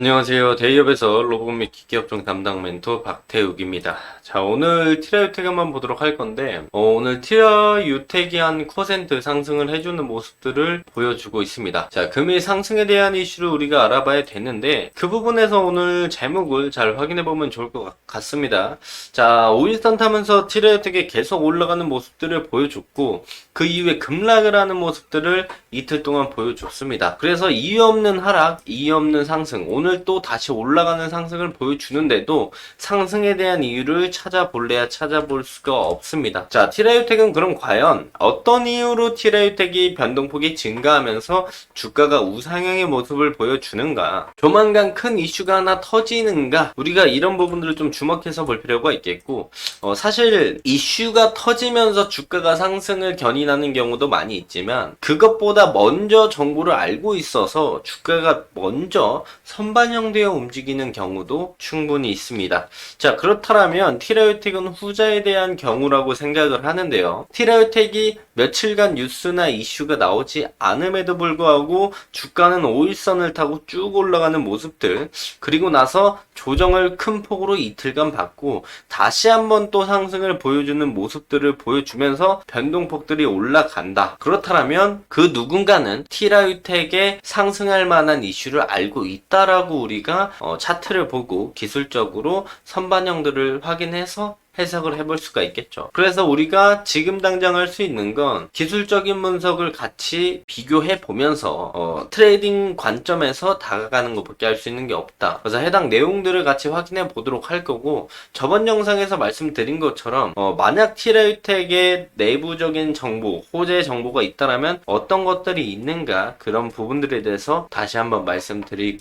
안녕하세요. 대기업에서 로봇 및 기기업종 담당 멘토 박태욱입니다. 자, 오늘 티라유텍 한번 보도록 할 건데, 오늘 티라유텍이 한 9% 상승을 해주는 모습들을 보여주고 있습니다. 자, 금일 상승에 대한 이슈를 우리가 알아봐야 되는데, 그 부분에서 오늘 제목을 잘 확인해보면 좋을 것 같습니다. 자, 5일선 타면서 티라유텍이 계속 올라가는 모습들을 보여줬고, 그 이후에 급락을 하는 모습들을 이틀 동안 보여줬습니다. 그래서 이유 없는 하락, 이유 없는 상승, 오늘 또 다시 올라가는 상승을 보여주는데도 상승에 대한 이유를 찾아볼래야 찾아볼 수가 없습니다. 자, 티라유텍은 그럼 과연 어떤 이유로 티라유텍이 변동폭이 증가하면서 주가가 우상향의 모습을 보여주는가? 조만간 큰 이슈가 하나 터지는가? 우리가 이런 부분들을 좀 주목해서 볼 필요가 있겠고, 사실 이슈가 터지면서 주가가 상승을 견인하는 경우도 많이 있지만, 그것보다 먼저 정보를 알고 있어서 주가가 먼저 선반영되어 움직이는 경우도 충분히 있습니다. 자, 그렇다면 티라유텍은 후자에 대한 경우라고 생각을 하는데요. 티라유텍이 며칠간 뉴스나 이슈가 나오지 않음에도 불구하고 주가는 5일선을 타고 쭉 올라가는 모습들, 그리고 나서 조정을 큰 폭으로 이틀간 받고 다시 한번 또 상승을 보여주는 모습들을 보여주면서 변동폭들이 올라간다. 그렇다면 그 누군가는 티라유텍에 상승할 만한 이슈를 알고 있다라고 우리가 차트를 보고 기술적으로 선반영들을 확인해서 해석을 해볼 수가 있겠죠. 그래서 우리가 지금 당장 할 수 있는 건 기술적인 분석을 같이 비교해 보면서 트레이딩 관점에서 다가가는 것밖에 할 수 있는 게 없다. 그래서 해당 내용들을 같이 확인해 보도록 할 거고, 저번 영상에서 말씀드린 것처럼 만약 티라유텍의 내부적인 정보, 호재 정보가 있다라면 어떤 것들이 있는가, 그런 부분들에 대해서 다시 한번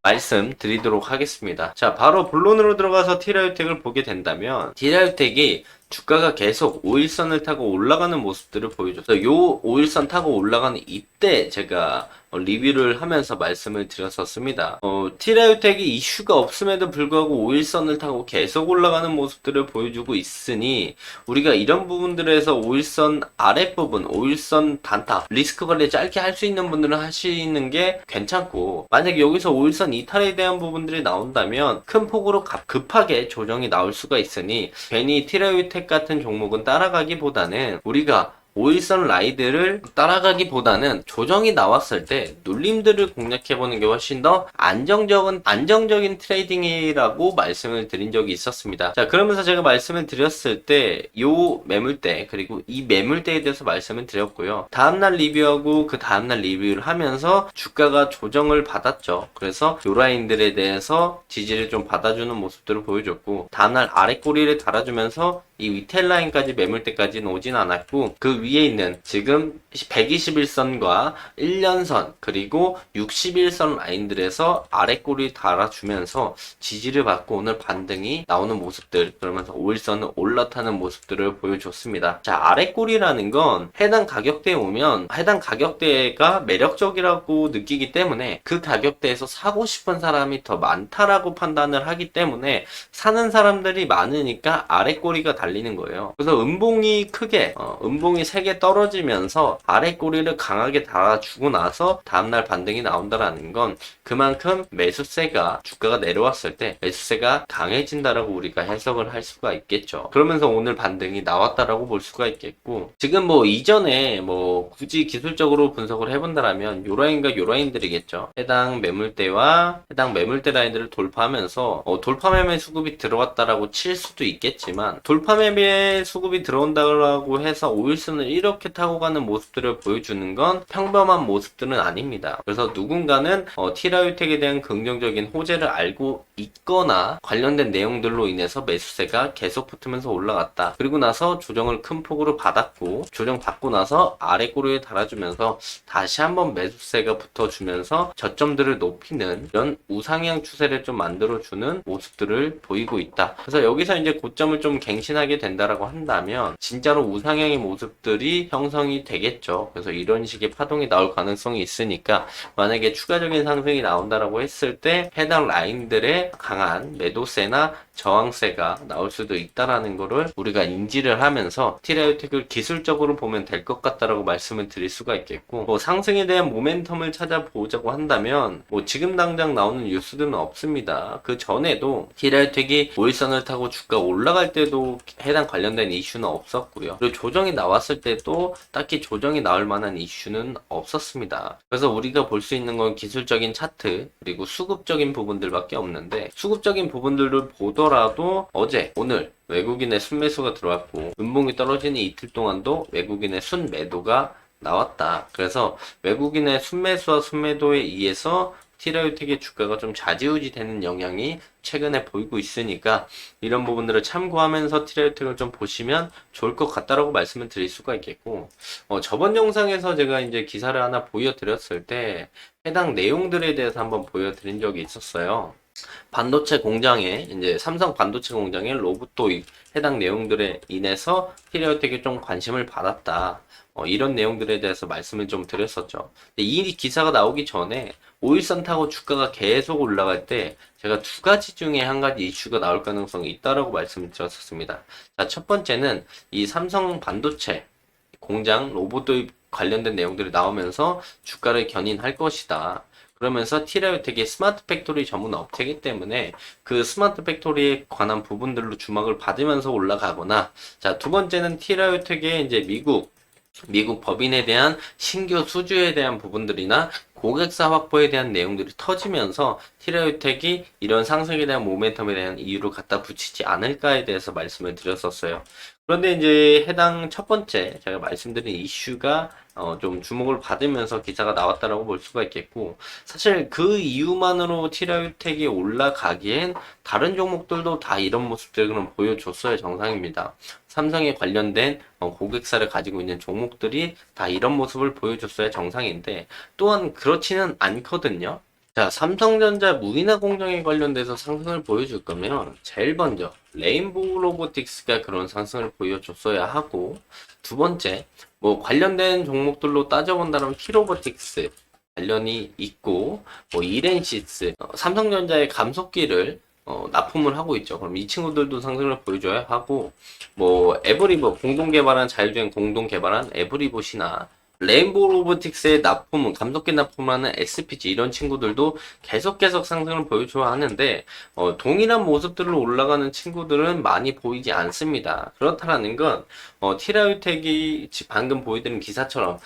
말씀드리도록 하겠습니다. 자, 바로 본론으로 들어가서 티라유텍을 보게 된다면, 티라유텍이 주가가 계속 5일선을 타고 올라가는 모습들을 보여줘서 요 5일선 타고 올라가는 이때 제가 리뷰를 하면서 말씀을 드렸었습니다. 티라유텍이 이슈가 없음에도 불구하고 5일선을 타고 계속 올라가는 모습들을 보여주고 있으니 우리가 이런 부분들에서 5일선 아랫부분, 5일선 단타, 리스크 관리 짧게 할 수 있는 분들은 하시는 게 괜찮고, 만약에 여기서 5일선 이탈에 대한 부분들이 나온다면 큰 폭으로 급하게 조정이 나올 수가 있으니 괜히 티라유텍 같은 종목은 따라가기보다는 우리가 5일선 라이드를 따라가기보다는 조정이 나왔을 때 눌림들을 공략해보는 게 훨씬 더 안정적인 트레이딩이라고 말씀을 드린 적이 있었습니다. 자, 그러면서 제가 말씀을 드렸을 때 요 매물대, 그리고 이 매물대에 대해서 말씀을 드렸고요. 다음날 리뷰하고 그 다음날 리뷰를 하면서 주가가 조정을 받았죠. 그래서 요 라인들에 대해서 지지를 좀 받아주는 모습들을 보여줬고, 다음날 아래 꼬리를 달아주면서 이 위텔 라인까지 매물대까지는 오진 않았고, 그 위에 있는 지금 121선과 1년선 그리고 61선 라인들에서 아래 꼬리 달아주면서 지지를 받고 오늘 반등이 나오는 모습들, 그러면서 5일선은 올라타는 모습들을 보여줬습니다. 자, 아래 꼬리라는 건 해당 가격대에 오면 해당 가격대가 매력적이라고 느끼기 때문에 그 가격대에서 사고 싶은 사람이 더 많다라고 판단을 하기 때문에 사는 사람들이 많으니까 아래 꼬리가 달리는 거예요. 그래서 음봉이 크게 음봉이 3개 떨어지면서 아래 꼬리를 강하게 달아주고 나서 다음날 반등이 나온다라는 건 그만큼 매수세가, 주가가 내려왔을 때 매수세가 강해진다라고 우리가 해석을 할 수가 있겠죠. 그러면서 오늘 반등이 나왔다라고 볼 수가 있겠고, 지금 뭐 이전에 뭐 굳이 기술적으로 분석을 해본다라면 요 라인과 요 라인들이겠죠. 해당 매물대와 해당 매물대 라인들을 돌파하면서 돌파 매매 수급이 들어왔다라고 칠 수도 있겠지만, 돌파 매매 수급이 들어온다고 해서 5일선을 이렇게 타고 가는 모습들을 보여주는 건 평범한 모습들은 아닙니다. 그래서 누군가는 티라유텍에 대한 긍정적인 호재를 알고 있거나 관련된 내용들로 인해서 매수세가 계속 붙으면서 올라갔다. 그리고 나서 조정을 큰 폭으로 받았고, 조정 받고 나서 아래 꼬리에 달아주면서 다시 한번 매수세가 붙어주면서 저점들을 높이는 이런 우상향 추세를 좀 만들어주는 모습들을 보이고 있다. 그래서 여기서 이제 고점을 좀 갱신하게 된다라고 한다면 진짜로 우상향의 모습들이 형성이 되겠죠. 그래서 이런 식의 파동이 나올 가능성이 있으니까 만약에 추가적인 상승이 나온다라고 했을 때 해당 라인들의 강한 매도세나 저항세가 나올 수도 있다라는 거를 우리가 인지를 하면서 TRAU텍을 기술적으로 보면 될 것 같다라고 말씀을 드릴 수가 있겠고, 뭐 상승에 대한 모멘텀을 찾아보자고 한다면 뭐 지금 당장 나오는 뉴스들은 없습니다. 그 전에도 TRAU텍이 5일선을 타고 주가 올라갈 때도 해당 관련된 이슈는 없었고요. 그리고 조정이 나왔을 때도 딱히 조정이 나올 만한 이슈는 없었습니다. 그래서 우리가 볼 수 있는 건 기술적인 차트 그리고 수급적인 부분들밖에 없는데, 수급적인 부분들을 보더라도 어제 오늘 외국인의 순매수가 들어왔고 음봉이 떨어지는 이틀 동안도 외국인의 순매도가 나왔다. 그래서 외국인의 순매수와 순매도에 의해서 TRAU텍의 주가가 좀 좌지우지 되는 영향이 최근에 보이고 있으니까 이런 부분들을 참고하면서 TRAU텍을 좀 보시면 좋을 것 같다라고 말씀을 드릴 수가 있겠고, 저번 영상에서 제가 이제 기사를 하나 보여드렸을 때 해당 내용들에 대해서 한번 보여드린 적이 있었어요. 반도체 공장에 이제 삼성 반도체 공장에 로봇 도입 해당 내용들에 인해서 TRAU텍이 좀 관심을 받았다. 이런 내용들에 대해서 말씀을 좀 드렸었죠. 근데 이 기사가 나오기 전에 5일선 타고 주가가 계속 올라갈 때 제가 두 가지 중에 한 가지 이슈가 나올 가능성이 있다라고 말씀을 드렸었습니다. 자, 첫 번째는 이 삼성 반도체 공장 로봇 도입 관련된 내용들이 나오면서 주가를 견인할 것이다. 그러면서 TRAU텍이 스마트 팩토리 전문 업체이기 때문에 그 스마트 팩토리에 관한 부분들로 주목을 받으면서 올라가거나, 자, 두 번째는 TRAU텍의 이제 미국 법인에 대한 신규 수주에 대한 부분들이나 고객사 확보에 대한 내용들이 터지면서 TRAU텍이 이런 상승에 대한 모멘텀에 대한 이유를 갖다 붙이지 않을까에 대해서 말씀을 드렸었어요. 그런데 이제 해당 첫 번째 제가 말씀드린 이슈가 좀 주목을 받으면서 기사가 나왔다라고 볼 수가 있겠고, 사실 그 이유만으로 TRAU텍이 올라가기엔 다른 종목들도 다 이런 모습들을 보여줬어야 정상입니다. 삼성에 관련된 고객사를 가지고 있는 종목들이 다 이런 모습을 보여줬어야 정상인데 또한 그렇지는 않거든요. 자, 삼성전자 무인화 공정에 관련돼서 상승을 보여줄 거면 제일 먼저 레인보우 로보틱스가 그런 상승을 보여줬어야 하고, 두 번째 뭐 관련된 종목들로 따져본다면 T로보틱스 관련이 있고, 뭐 이렌시스, 삼성전자의 감속기를 납품을 하고 있죠. 그럼 이 친구들도 상승을 보여줘야 하고, 뭐 에브리봇 공동 개발한 자율주행 공동 개발한 에브리봇이나 레인보우 로보틱스의 납품, 감속기 납품하는 SPG 이런 친구들도 계속 상승을 보여줘야 하는데 동일한 모습들로 올라가는 친구들은 많이 보이지 않습니다. 그렇다라는 건 TRAU텍이 방금 보여드린 기사처럼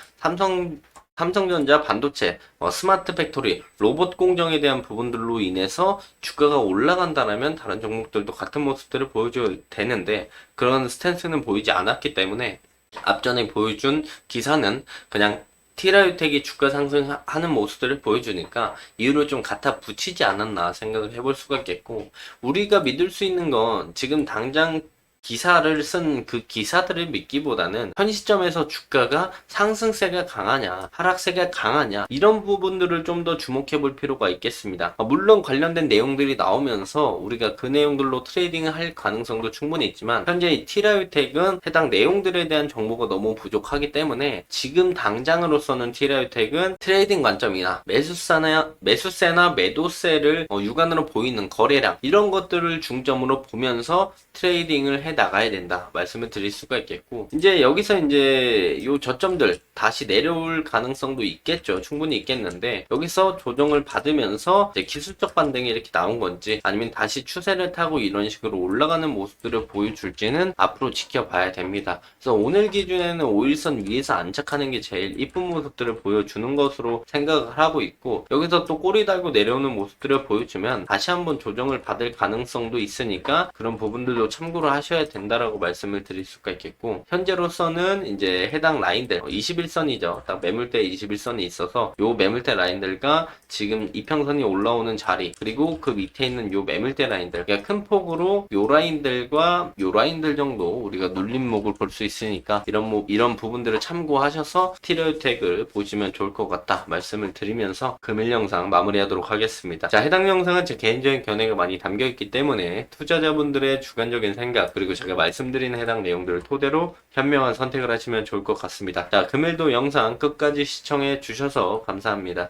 삼성전자 반도체, 스마트 팩토리, 로봇 공정에 대한 부분들로 인해서 주가가 올라간다면 다른 종목들도 같은 모습들을 보여줘야 되는데 그런 스탠스는 보이지 않았기 때문에 앞전에 보여준 기사는 그냥 TRAU텍이 주가 상승하는 모습들을 보여주니까 이유를 좀 갖다 붙이지 않았나 생각을 해볼 수가 있겠고, 우리가 믿을 수 있는 건 지금 당장 기사를 쓴 그 기사들을 믿기보다는 현 시점에서 주가가 상승세가 강하냐 하락세가 강하냐 이런 부분들을 좀 더 주목해 볼 필요가 있겠습니다. 물론 관련된 내용들이 나오면서 우리가 그 내용들로 트레이딩을 할 가능성도 충분히 있지만 현재 TRAU텍은 해당 내용들에 대한 정보가 너무 부족하기 때문에 지금 당장으로서는 TRAU텍은 트레이딩 관점이나 매수세나 매도세를 육안으로 보이는 거래량 이런 것들을 중점으로 보면서 트레이딩을 해 나가야 된다 말씀을 드릴 수가 있겠고, 이제 여기서 이제 요 저점들 다시 내려올 가능성도 있겠죠. 충분히 있겠는데 여기서 조정을 받으면서 이제 기술적 반등이 이렇게 나온 건지 아니면 다시 추세를 타고 이런 식으로 올라가는 모습들을 보여줄지는 앞으로 지켜봐야 됩니다. 그래서 오늘 기준에는 5일선 위에서 안착하는 게 제일 이쁜 모습들을 보여주는 것으로 생각을 하고 있고, 여기서 또 꼬리 달고 내려오는 모습들을 보여주면 다시 한번 조정을 받을 가능성도 있으니까 그런 부분들도 참고를 하셔야 된다라고 말씀을 드릴 수가 있겠고, 현재로서는 이제 해당 라인들 21선이죠. 딱 매물대 21선이 있어서 요 매물대 라인들과 지금 이평선이 올라오는 자리 그리고 그 밑에 있는 요 매물대 라인들, 그러니까 큰 폭으로 요 라인들과 요 라인들 정도 우리가 눌림목을 볼 수 있으니까 이런 부분들을 참고하셔서 TRAU텍을 보시면 좋을 것 같다 말씀을 드리면서 금일 영상 마무리하도록 하겠습니다. 자, 해당 영상은 제 개인적인 견해가 많이 담겨 있기 때문에 투자자분들의 주관적인 생각 그리고 제가 말씀드린 해당 내용들을 토대로 현명한 선택을 하시면 좋을 것 같습니다. 자, 금일도 영상 끝까지 시청해 주셔서 감사합니다.